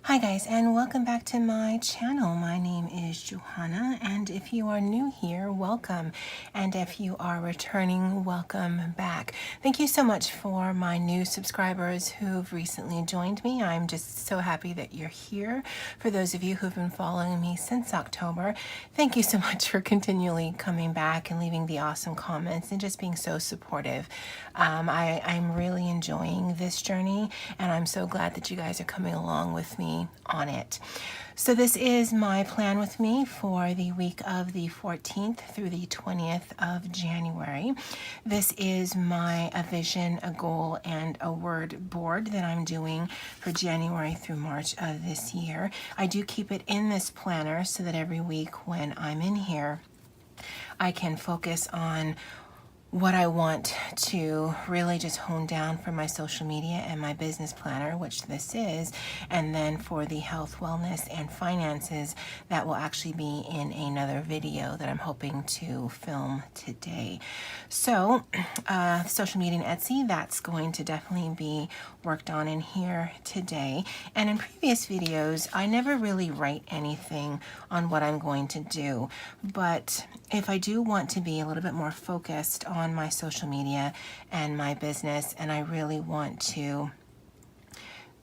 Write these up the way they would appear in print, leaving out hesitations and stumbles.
Hi guys, and welcome back to my channel. My name is Johanna, and if you are new here, welcome. And if you are returning, welcome back. Thank you so much for my new subscribers who've recently joined me. I'm just so happy that you're here. For those of you who've been following me since October, thank you so much for continually coming back and leaving the awesome comments and just being so supportive. I'm really enjoying this journey, and I'm so glad that you guys are coming along with me on it. So this is my plan with me for the week of the 14th through the 20th of January. This is a vision, a goal, and a word board that I'm doing for January through March of this year. I do keep it in this planner so that every week when I'm in here, I can focus on what I want to really just hone down for my social media and my business planner, which this is, and then for the health, wellness, and finances, that will actually be in another video that I'm hoping to film today. So social media and Etsy, that's going to definitely be worked on in here today. And in previous videos, I never really write anything on what I'm going to do, but if I do want to be a little bit more focused on my social media and my business, and I really want to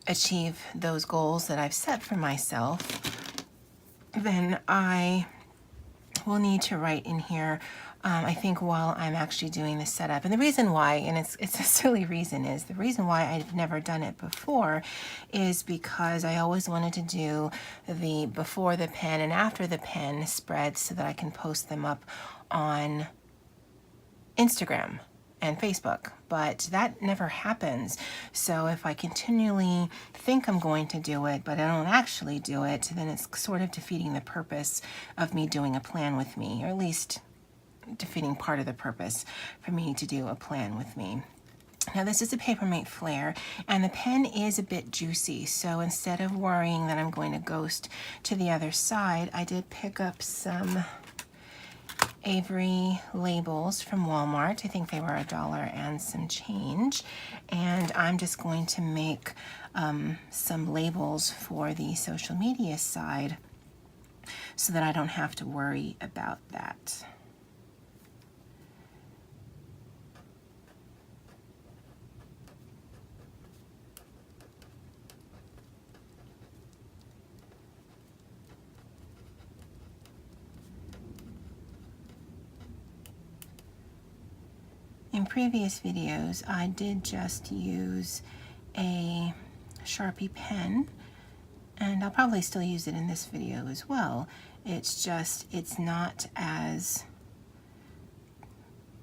achieve those goals that I've set for myself, then I will need to write in here, I think, while I'm actually doing the setup. And the reason why, and it's a silly reason, is the reason why I've never done it before is because I always wanted to do the before the pen and after the pen spreads so that I can post them up on Instagram and Facebook, but that never happens. So if I continually think I'm going to do it, but I don't actually do it, then it's sort of defeating the purpose of me doing a plan with me, or at least defeating part of the purpose for me to do a plan with me. Now this is a Papermate Flare, and the pen is a bit juicy, so instead of worrying that I'm going to ghost to the other side, I did pick up some Avery labels from Walmart. I think they were $1 and some change, and I'm just going to make some labels for the social media side so that I don't have to worry about that. In previous videos, I did just use a Sharpie pen, and I'll probably still use it in this video as well. It's just, it's not as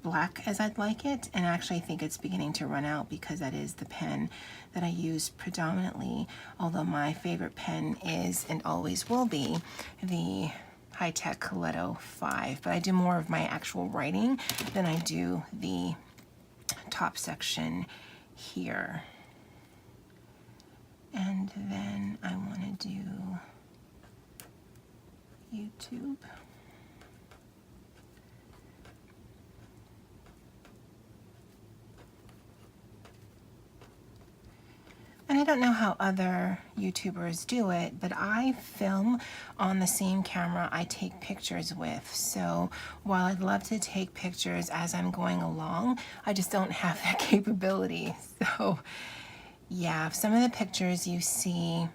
black as I'd like it, and actually I think it's beginning to run out because that is the pen that I use predominantly, although my favorite pen is, and always will be, the High-Tech Coletto 5, but I do more of my actual writing than I do the top section here. And then I want to do YouTube. And I don't know how other YouTubers do it, but I film on the same camera I take pictures with. So while I'd love to take pictures as I'm going along, I just don't have that capability. So yeah, some of the pictures you see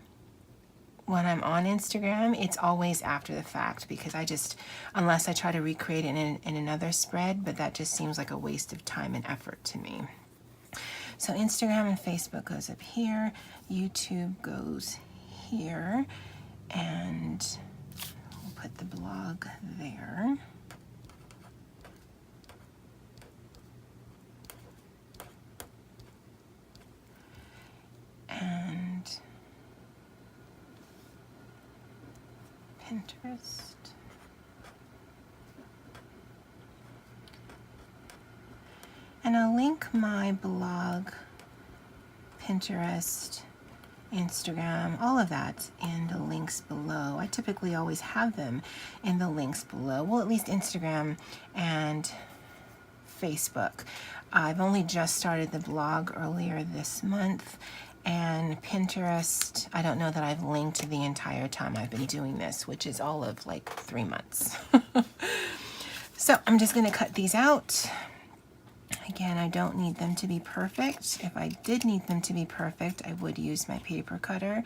when I'm on Instagram, it's always after the fact, because I just, unless I try to recreate it in another spread, but that just seems like a waste of time and effort to me. So Instagram and Facebook goes up here, YouTube goes here, and we'll put the blog there. And Pinterest. And I'll link my blog, Pinterest, Instagram, all of that in the links below. I typically always have them in the links below. Well, at least Instagram and Facebook. I've only just started the blog earlier this month, And Pinterest, I don't know that I've linked the entire time I've been doing this, which is all of like 3 months. So I'm just going to cut these out. Again, I don't need them to be perfect. If I did need them to be perfect, I would use my paper cutter,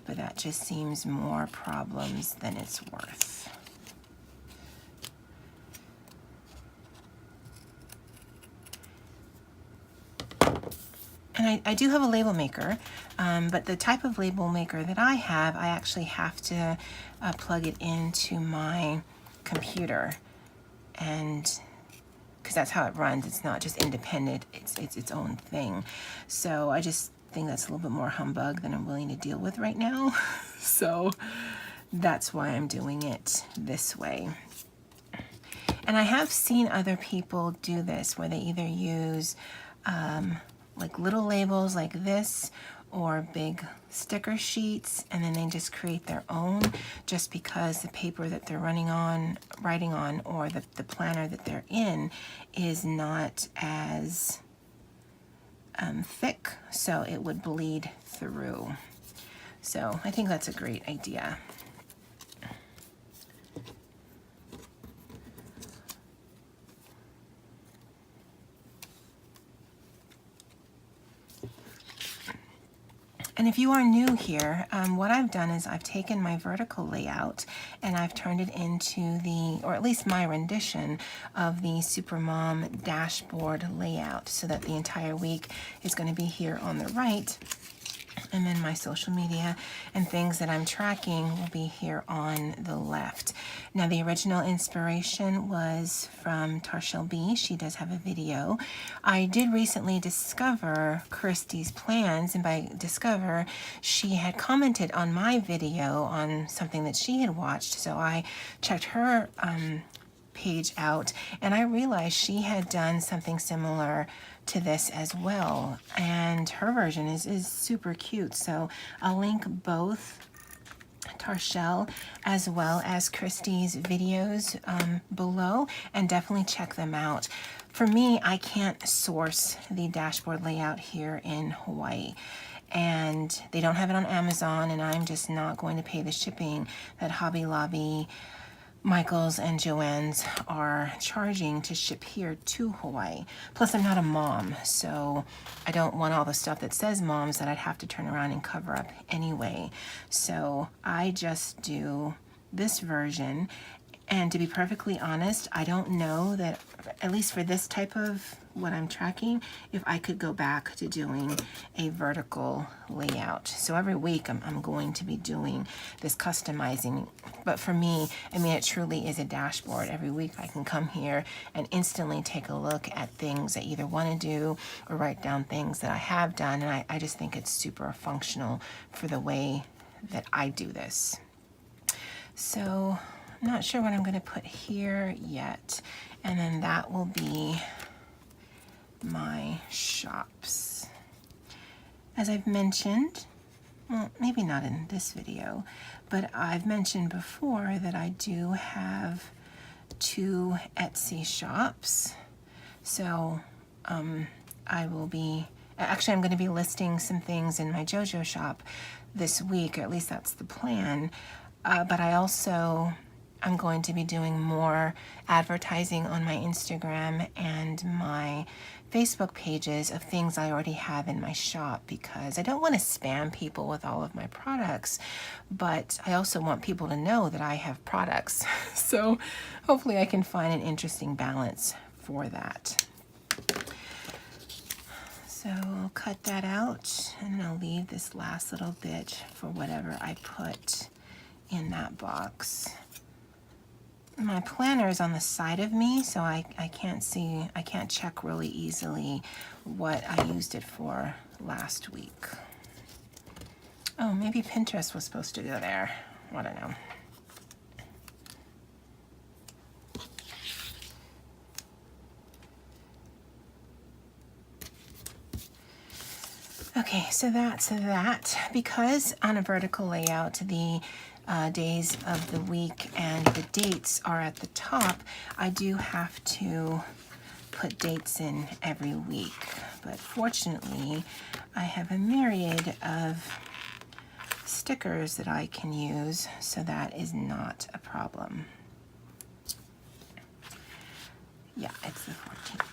but that just seems more problems than it's worth. And I do have a label maker, but the type of label maker that I have, I actually have to plug it into my computer, and because that's how it runs. It's not just independent, it's its own thing. So I just think that's a little bit more humbug than I'm willing to deal with right now. So that's why I'm doing it this way. And I have seen other people do this where they either use like little labels like this or big sticker sheets, and then they just create their own, just because the paper that they're writing on, or the planner that they're in is not as thick, so it would bleed through. So I think that's a great idea. And if you are new here, what I've done is I've taken my vertical layout and I've turned it into or at least my rendition of the Supermom dashboard layout, so that the entire week is going to be here on the right. And then my social media and things that I'm tracking will be here on the left. Now, the original inspiration was from Tarshel B. She does have a video. I did recently discover Christy's plans, and by discover, she had commented on my video on something that she had watched. So I checked her page out, and I realized she had done something similar to this as well, and her version is super cute. So I'll link both Tarshel as well as Christy's videos below, and definitely check them out. For me, I can't source the dashboard layout here in Hawaii, and they don't have it on Amazon, and I'm just not going to pay the shipping that Hobby Lobby, Michael's, and Joann's are charging to ship here to Hawaii. Plus, I'm not a mom, so I don't want all the stuff that says moms that I'd have to turn around and cover up anyway. So I just do this version. And to be perfectly honest, I don't know that, at least for this type of what I'm tracking, if I could go back to doing a vertical layout. So every week I'm going to be doing this customizing. But for me, I mean, it truly is a dashboard. Every week I can come here and instantly take a look at things I either want to do or write down things that I have done. And I just think it's super functional for the way that I do this. So I'm not sure what I'm going to put here yet. And then that will be my shops. As I've mentioned, well, maybe not in this video, but I've mentioned before that I do have 2 Etsy shops. So I will be, actually I'm going to be listing some things in my JoJo shop this week, or at least that's the plan. But I'm going to be doing more advertising on my Instagram and my Facebook pages of things I already have in my shop, because I don't want to spam people with all of my products, but I also want people to know that I have products. So hopefully I can find an interesting balance for that. So I'll cut that out, and I'll leave this last little bit for whatever I put in that box. My planner is on the side of me, so I can't check really easily what I used it for last week. Oh, maybe Pinterest was supposed to go there. I don't know. Okay, so that's that. Because on a vertical layout, the days of the week and the dates are at the top, I do have to put dates in every week. But fortunately, I have a myriad of stickers that I can use, so that is not a problem. Yeah, it's the 14th.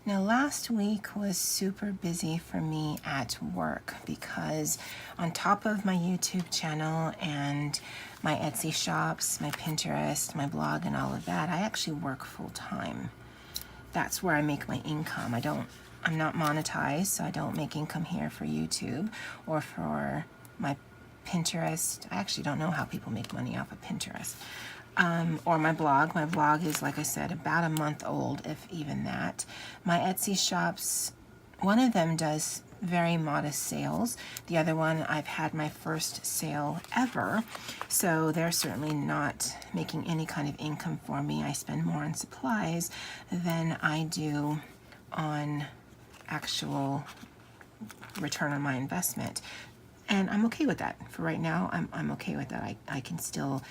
Now, last week was super busy for me at work because on top of my YouTube channel and my Etsy shops, my Pinterest, my blog, and all of that, I actually work full time. That's where I make my income. I'm not monetized, so I don't make income here for YouTube or for my Pinterest. I actually don't know how people make money off of Pinterest. Or my blog. My blog is, like I said, about a month old, if even that. My Etsy shops, one of them does very modest sales. The other one, I've had my first sale ever, so they're certainly not making any kind of income for me. I spend more on supplies than I do on actual return on my investment. And I'm okay with that. For right now, I'm okay with that. I can still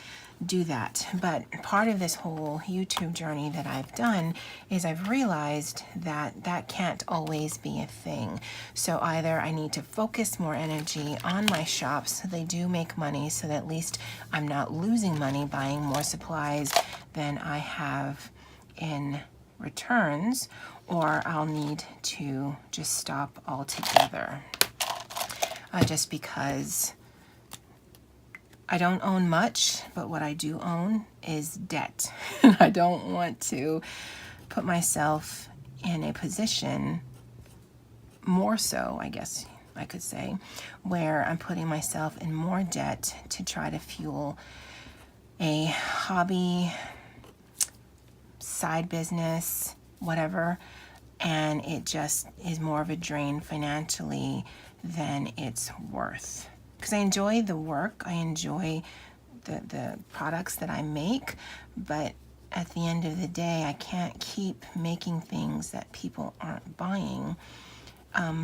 do that. But part of this whole YouTube journey that I've done is I've realized that that can't always be a thing. So either I need to focus more energy on my shops so they do make money, so that at least I'm not losing money buying more supplies than I have in returns, or I'll need to just stop altogether. Just because I don't own much, but what I do own is debt. I don't want to put myself in a position, more so, I guess I could say, where I'm putting myself in more debt to try to fuel a hobby, side business, whatever, and it just is more of a drain financially than it's worth. Because I enjoy the work, I enjoy the products that I make, but at the end of the day, I can't keep making things that people aren't buying.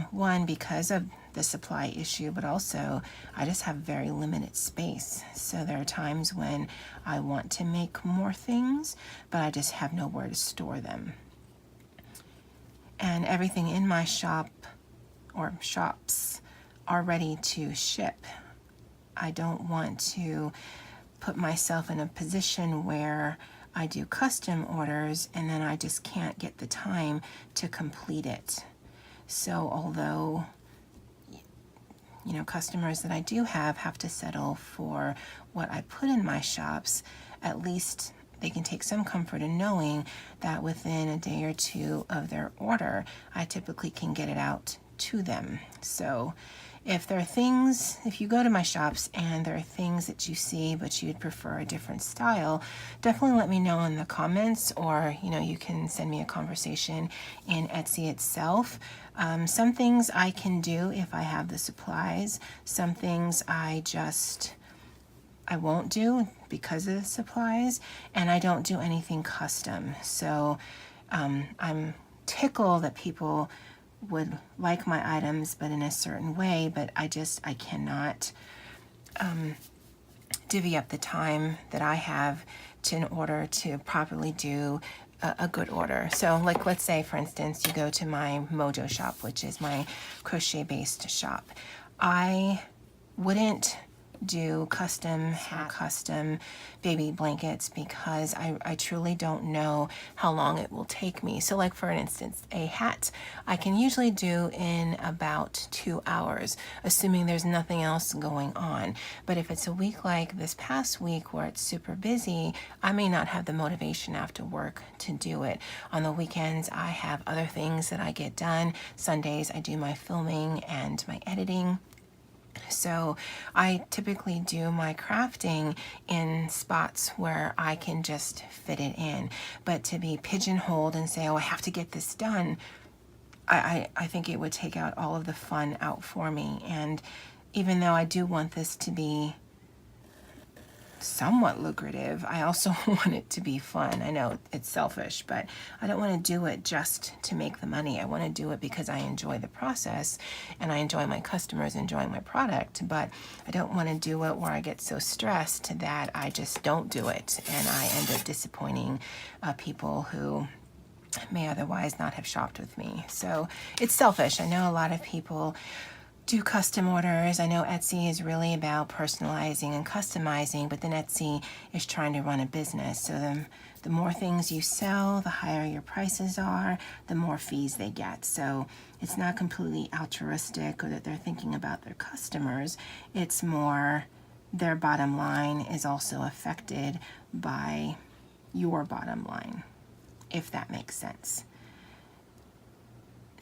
One, because of the supply issue, but also I just have very limited space. So there are times when I want to make more things, but I just have nowhere to store them. And everything in my shop or shops are ready to ship. I don't want to put myself in a position where I do custom orders and then I just can't get the time to complete it. So although, you know, customers that I do have to settle for what I put in my shops, at least they can take some comfort in knowing that within a day or two of their order, I typically can get it out to them. So if there are things, if you go to my shops and there are things that you see but you'd prefer a different style, definitely let me know in the comments, or you can send me a conversation in Etsy itself. Some things I can do if I have the supplies. Some things I won't do because of the supplies, and I don't do anything custom. So I'm tickled that people would like my items, but in a certain way, but I cannot divvy up the time that I have in order to properly do a good order. So like, let's say for instance, you go to my BUJO shop, which is my crochet based shop. I wouldn't do custom baby blankets because I truly don't know how long it will take me. So like, for instance, a hat I can usually do in about 2 hours, assuming there's nothing else going on. But if it's a week like this past week where it's super busy, I may not have the motivation after work to do it. On the weekends, I have other things that I get done. Sundays, I do my filming and my editing. So I typically do my crafting in spots where I can just fit it in. But to be pigeonholed and say, oh, I have to get this done, I think it would take out all of the fun out for me. And even though I do want this to be somewhat lucrative, I also want it to be fun. I know it's selfish, but I don't want to do it just to make the money. I want to do it because I enjoy the process and I enjoy my customers enjoying my product, but I don't want to do it where I get so stressed that I just don't do it and I end up disappointing people who may otherwise not have shopped with me. So it's selfish. I know a lot of people do custom orders. I know Etsy is really about personalizing and customizing, but then Etsy is trying to run a business. So the more things you sell, the higher your prices are, the more fees they get. So it's not completely altruistic or that they're thinking about their customers. It's more their bottom line is also affected by your bottom line, if that makes sense.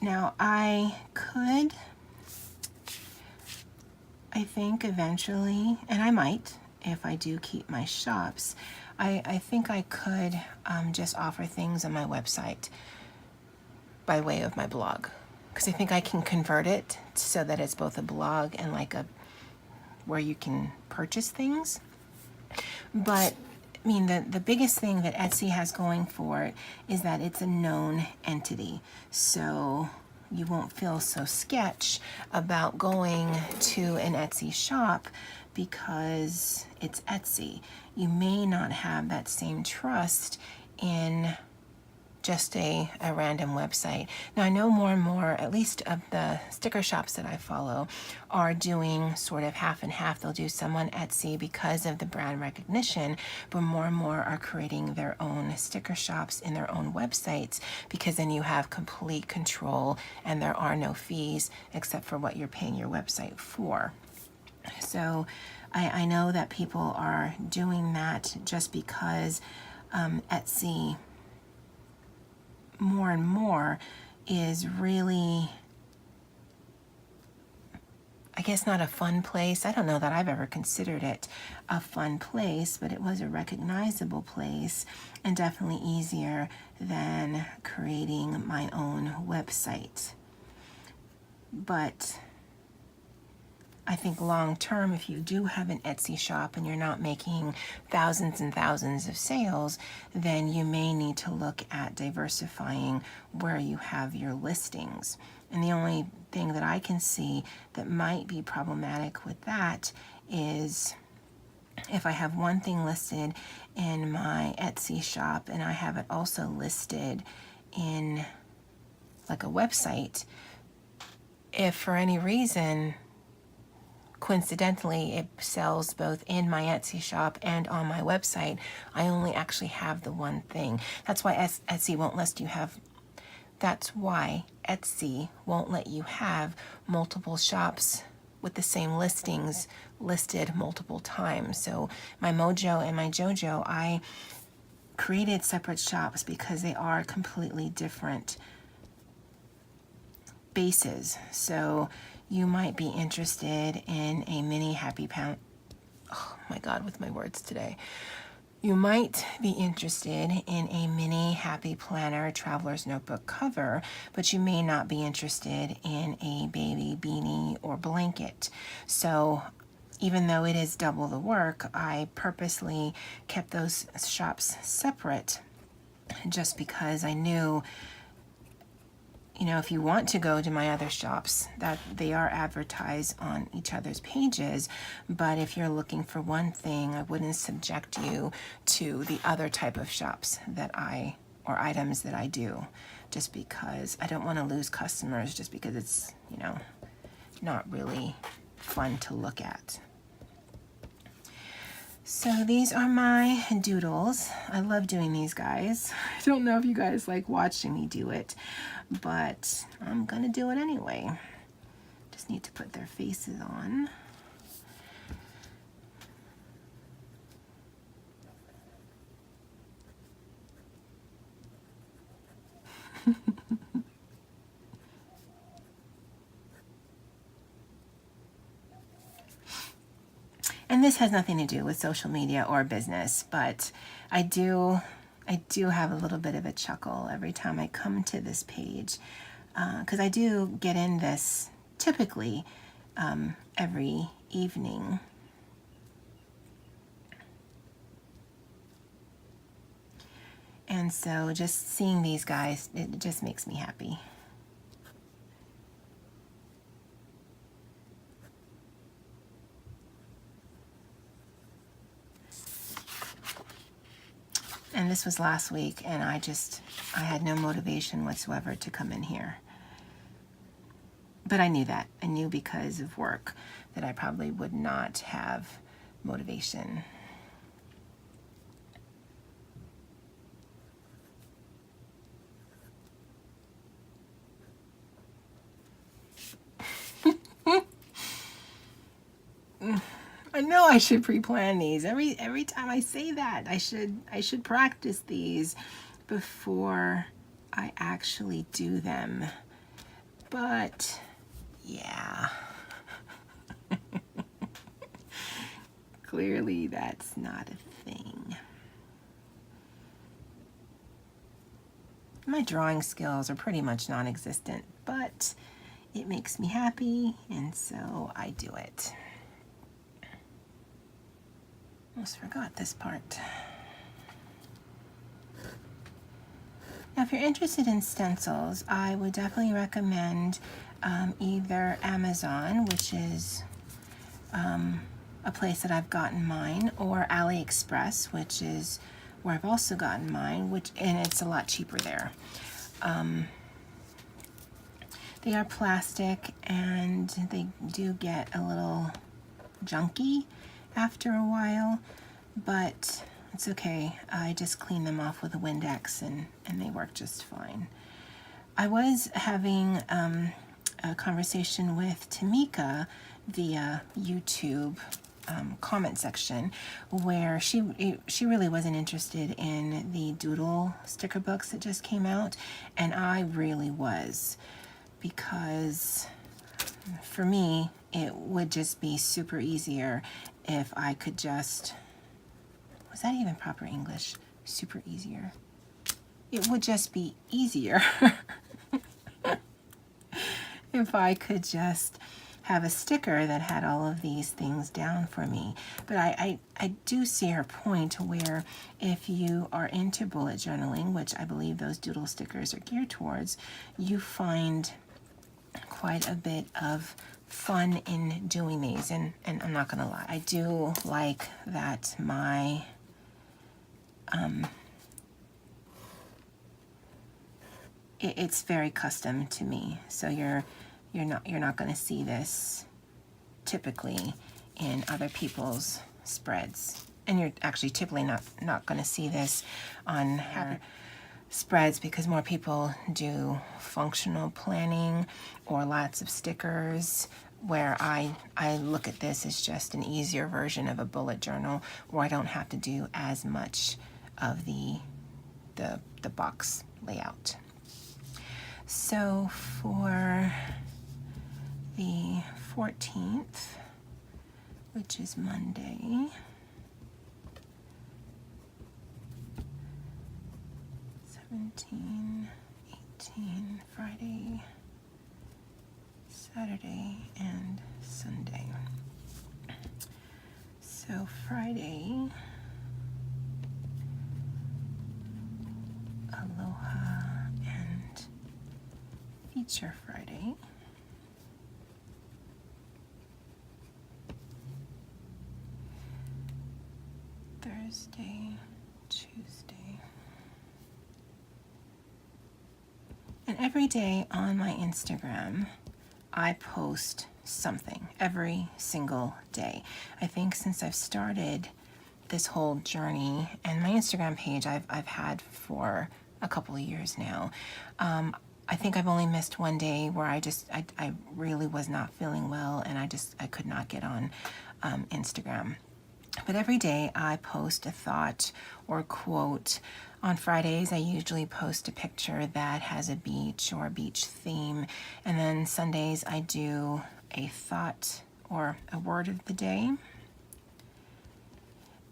Now, I think eventually, and I might, if I do keep my shops, I think I could just offer things on my website by way of my blog. Because I think I can convert it so that it's both a blog and like where you can purchase things. But I mean, the biggest thing that Etsy has going for it is that it's a known entity. So you won't feel so sketch about going to an Etsy shop because it's Etsy. You may not have that same trust in just a random website. Now, I know more and more, at least of the sticker shops that I follow, are doing sort of half and half. They'll do some on Etsy because of the brand recognition, but more and more are creating their own sticker shops in their own websites, because then you have complete control and there are no fees except for what you're paying your website for. So I know that people are doing that just because Etsy more and more is really, I guess, not a fun place. I don't know that I've ever considered it a fun place, but it was a recognizable place and definitely easier than creating my own website. But I think long term, if you do have an Etsy shop and you're not making thousands and thousands of sales, then you may need to look at diversifying where you have your listings. And the only thing that I can see that might be problematic with that is if I have one thing listed in my Etsy shop and I have it also listed in like a website, if for any reason coincidentally it sells both in my Etsy shop and on my website, I only actually have the one thing. That's why Etsy won't let you have multiple shops with the same listings listed multiple times. So my Mojo and my JoJo, I created separate shops because they are completely different bases. So you might be interested in a mini happy pound. Oh my God, with my words today. You might be interested in a mini happy planner traveler's notebook cover, but you may not be interested in a baby beanie or blanket. So even though it is double the work, I purposely kept those shops separate just because I knew, you know, if you want to go to my other shops, that they are advertised on each other's pages, but if you're looking for one thing, I wouldn't subject you to the other type of shops or items that I do, just because I don't want to lose customers just because it's, you know, not really fun to look at. So these are my doodles. I love doing these guys. I don't know if you guys like watching me do it, but I'm gonna do it anyway. Just need to put their faces on. And this has nothing to do with social media or business, but I do have a little bit of a chuckle every time I come to this page, because I do get in this typically every evening. And so just seeing these guys, it just makes me happy. And And this was last week, and I had no motivation whatsoever to come in here. But I knew that. I knew because of work that I probably would not have motivation. I know I should pre-plan these. Every time I say that, I should practice these before I actually do them. But yeah. Clearly that's not a thing. My drawing skills are pretty much non-existent, but it makes me happy, and so I do it. Almost forgot this part. Now, if you're interested in stencils, I would definitely recommend either Amazon, which is a place that I've gotten mine, or AliExpress, which is where I've also gotten mine, and it's a lot cheaper there. They are plastic, and they do get a little junky after a while, but it's okay. I just clean them off with a Windex, and they work just fine. I was having a conversation with Tamika via YouTube comment section, where she really wasn't interested in the doodle sticker books that just came out, and I really was, because for me it would just be super easier if I could just, was that even proper English? Super easier. It would just be easier if I could just have a sticker that had all of these things down for me. But I do see her point, where if you are into bullet journaling, which I believe those doodle stickers are geared towards, you find quite a bit of fun in doing these. And I'm not gonna lie, I do like that my it's very custom to me. So you're not going to see this typically in other people's spreads, and you're actually typically not going to see this on spreads, because more people do functional planning or lots of stickers, where I look at this as just an easier version of a bullet journal, where I don't have to do as much of the box layout. So for the 14th, which is Monday, Friday, Saturday, and Sunday. So Friday, Aloha and Feature Friday. Thursday, Tuesday. And every day on my Instagram, I post something every single day. I think since I've started this whole journey, and my Instagram page I've had for a couple of years now, I think I've only missed one day where I really was not feeling well, and I could not get on Instagram. But every day I post a thought or quote. On Fridays, I usually post a picture that has a beach or a beach theme. And then Sundays, I do a thought or a word of the day.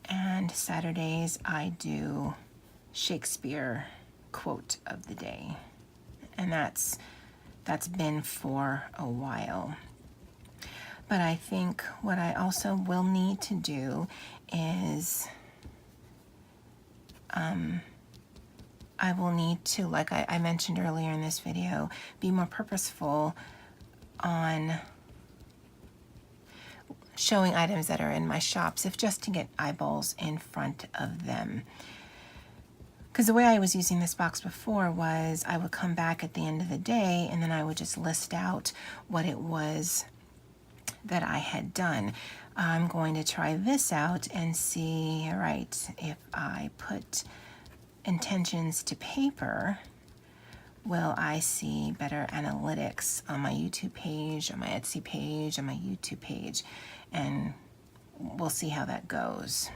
And Saturdays, I do Shakespeare quote of the day. And that's been for a while. But I think what I also will need to do is I will need to, like I mentioned earlier in this video, be more purposeful on showing items that are in my shops, if just to get eyeballs in front of them. Because the way I was using this box before was I would come back at the end of the day and then I would just list out what it was that I had done. I'm going to try this out and see, all right, if I put intentions to paper, will I see better analytics on my YouTube page, on my Etsy page, on my YouTube page, and we'll see how that goes.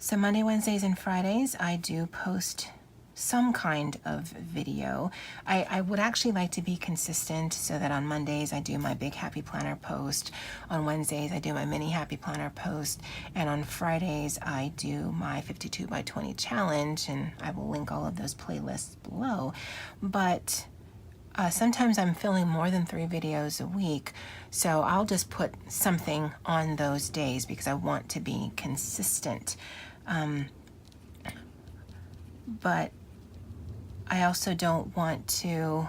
So Monday, Wednesdays, and Fridays, I do post some kind of video. I would actually like to be consistent so that on Mondays I do my big happy planner post, on Wednesdays I do my mini happy planner post, and on Fridays I do my 52 by 20 challenge, and I will link all of those playlists below. But sometimes I'm filming more than 3 videos a week, so I'll just put something on those days because I want to be consistent. But I also don't want to,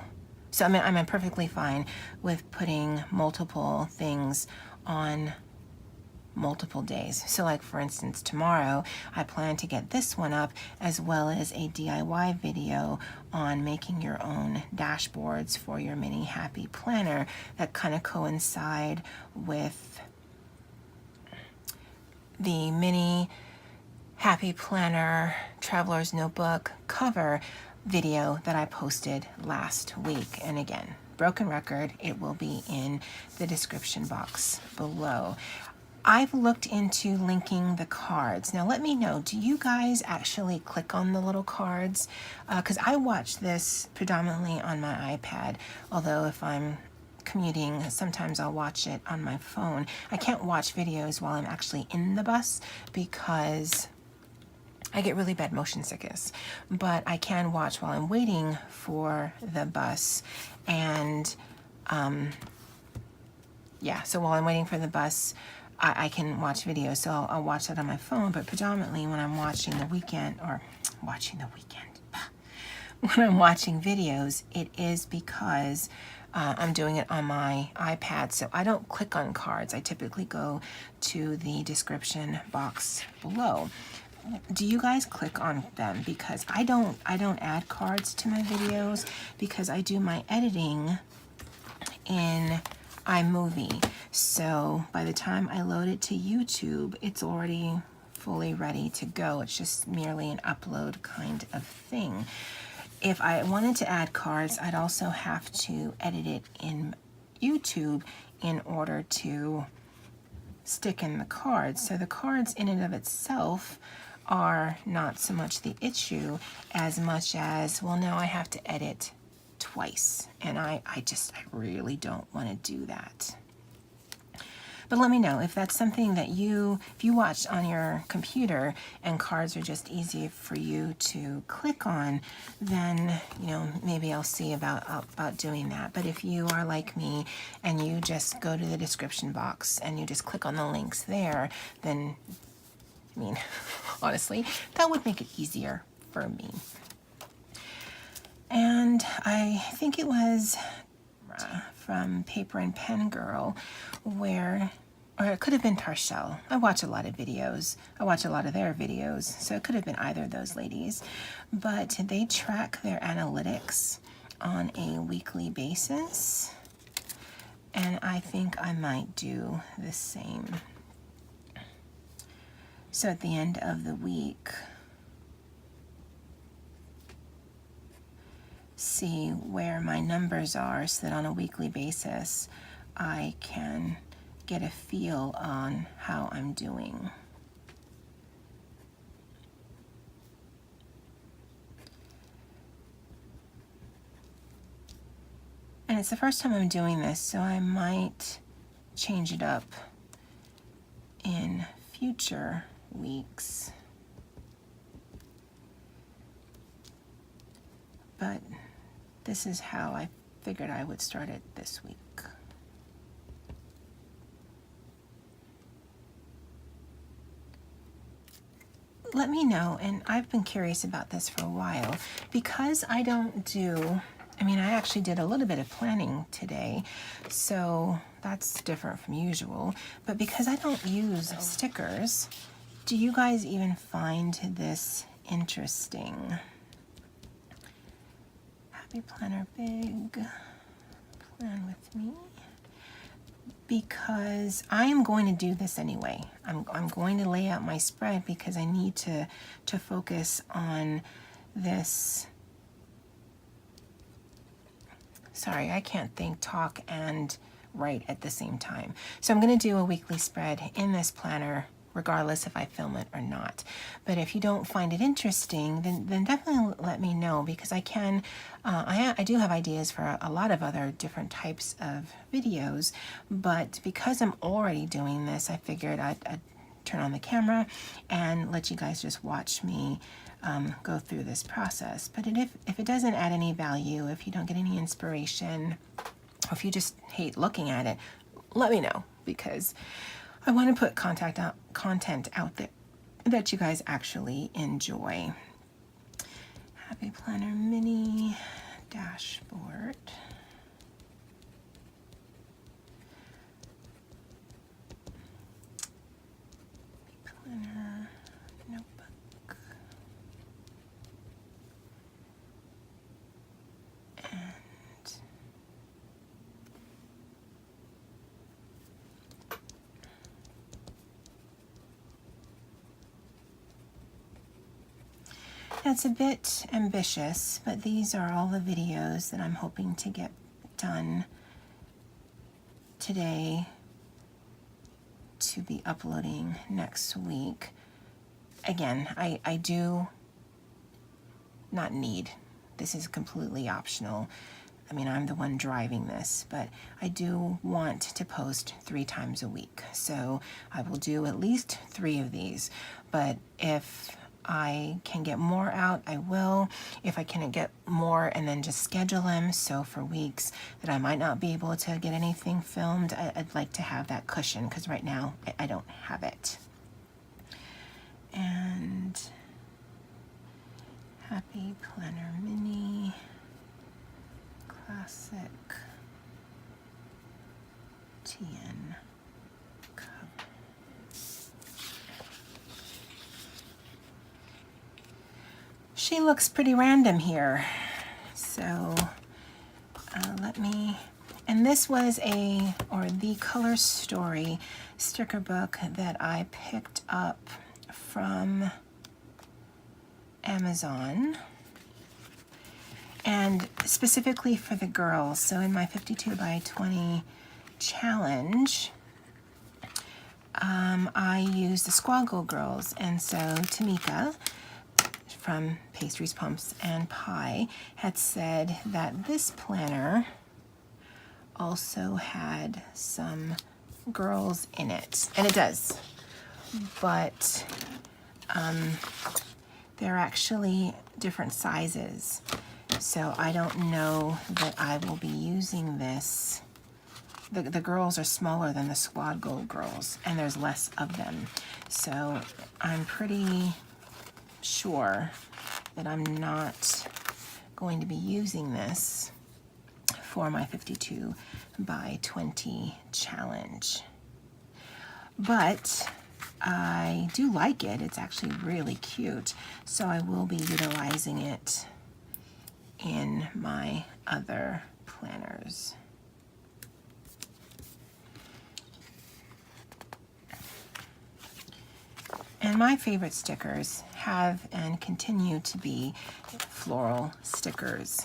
so I'm perfectly fine with putting multiple things on multiple days. So like for instance, tomorrow I plan to get this one up as well as a DIY video on making your own dashboards for your mini happy planner that kind of coincide with the mini happy planner traveler's notebook cover video that I posted last week. And again, broken record, it will be in the description box below. I've looked into linking the cards. Now let me know, do you guys actually click on the little cards? Because I watch this predominantly on my iPad, although if I'm commuting, sometimes I'll watch it on my phone. I can't watch videos while I'm actually in the bus because I get really bad motion sickness, but I can watch while I'm waiting for the bus. And yeah, so while I'm waiting for the bus, I can watch videos. So I'll watch that on my phone, but predominantly when I'm watching the weekend, when I'm watching videos, it is because I'm doing it on my iPad. So I don't click on cards. I typically go to the description box below. Do you guys click on them? Because I don't add cards to my videos because I do my editing in iMovie. So by the time I load it to YouTube, it's already fully ready to go. It's just merely an upload kind of thing. If I wanted to add cards, I'd also have to edit it in YouTube in order to stick in the cards. So the cards in and of itself are not so much the issue as much as, well, now I have to edit twice, and I really don't want to do that. But let me know if that's something that if you watch on your computer and cards are just easy for you to click on, then maybe I'll see about doing that. But if you are like me and you just go to the description box and you just click on the links there, then honestly, that would make it easier for me. And I think it was from Paper and Pen Girl or it could have been Tarshell. I watch a lot of videos. I watch a lot of their videos, so it could have been either of those ladies. But they track their analytics on a weekly basis, and I think I might do the same. So at the end of the week, see where my numbers are so that on a weekly basis I can get a feel on how I'm doing. And it's the first time I'm doing this, so I might change it up in future weeks. But this is how I figured I would start it this week. Let me know, and I've been curious about this for a while, because I don't do, I actually did a little bit of planning today, so that's different from usual, but because I don't use stickers, do you guys even find this interesting. Happy Planner Big, plan with me. Because I am going to do this anyway. I'm going to lay out my spread because I need to focus on this. Sorry, I can't think, talk, and write at the same time. So I'm going to do a weekly spread in this planner, regardless if I film it or not. But if you don't find it interesting, then definitely let me know, because I can, I do have ideas for a lot of other different types of videos, but because I'm already doing this, I figured I'd turn on the camera and let you guys just watch me go through this process. But if it doesn't add any value, if you don't get any inspiration, or if you just hate looking at it, let me know, because I want to put content out there that you guys actually enjoy. Happy Planner Mini dashboard. Planner notebook. And it's a bit ambitious, but these are all the videos that I'm hoping to get done today to be uploading next week. Again, I do not need, this is completely optional. I mean, I'm the one driving this, but I do want to post 3 times a week. So I will do at least 3 of these, but if I can get more out, I will. If I can get more and then just schedule them, so for weeks that I might not be able to get anything filmed, I'd like to have that cushion, because right now I don't have it. And Happy Planner Mini Classic TN cover. She looks pretty random here, so let me, and this was the Color Story sticker book that I picked up from Amazon, and specifically for the girls. So in my 52 by 20 challenge, I used the Squaggle Girls, and so Tamika from Pastries, Pumps, and Pie had said that this planner also had some girls in it, and it does, but they're actually different sizes, so I don't know that I will be using this. The girls are smaller than the Squaggle Girls, and there's less of them, so I'm pretty sure that I'm not going to be using this for my 52 by 20 challenge. But I do like it. It's actually really cute, so I will be utilizing it in my other planners. And my favorite stickers have and continue to be floral stickers.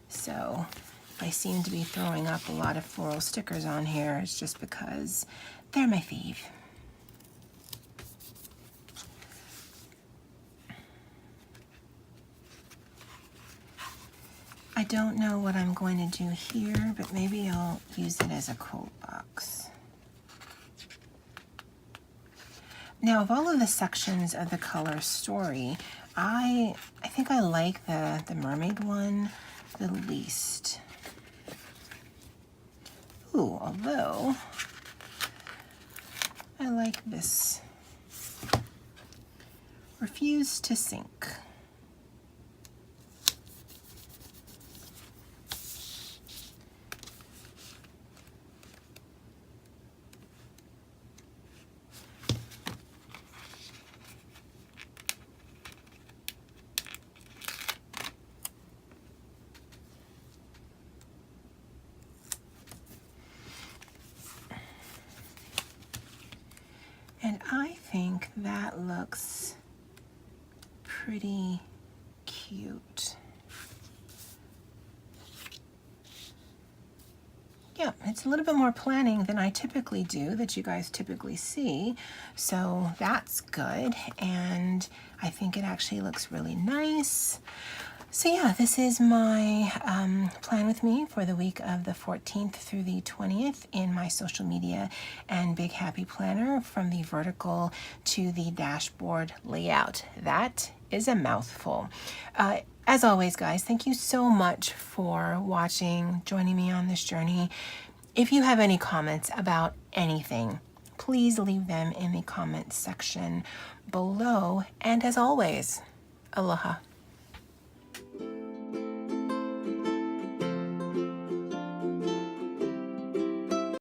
So if I seem to be throwing up a lot of floral stickers on here, it's just because they're my fave. I don't know what I'm going to do here, but maybe I'll use it as a quote box. Now, of all of the sections of the Color Story, I think I like the mermaid one the least. Ooh, although I like this. Refuse to sink. think that looks pretty cute. Yeah, it's a little bit more planning than I typically do, that you guys typically see. So that's good. And I think it actually looks really nice. So yeah, this is my plan with me for the week of the 14th through the 20th in my social media and Big Happy Planner, from the vertical to the dashboard layout. That is a mouthful. As always, guys, thank you so much for watching, joining me on this journey. If you have any comments about anything, please leave them in the comments section below. And as always, aloha.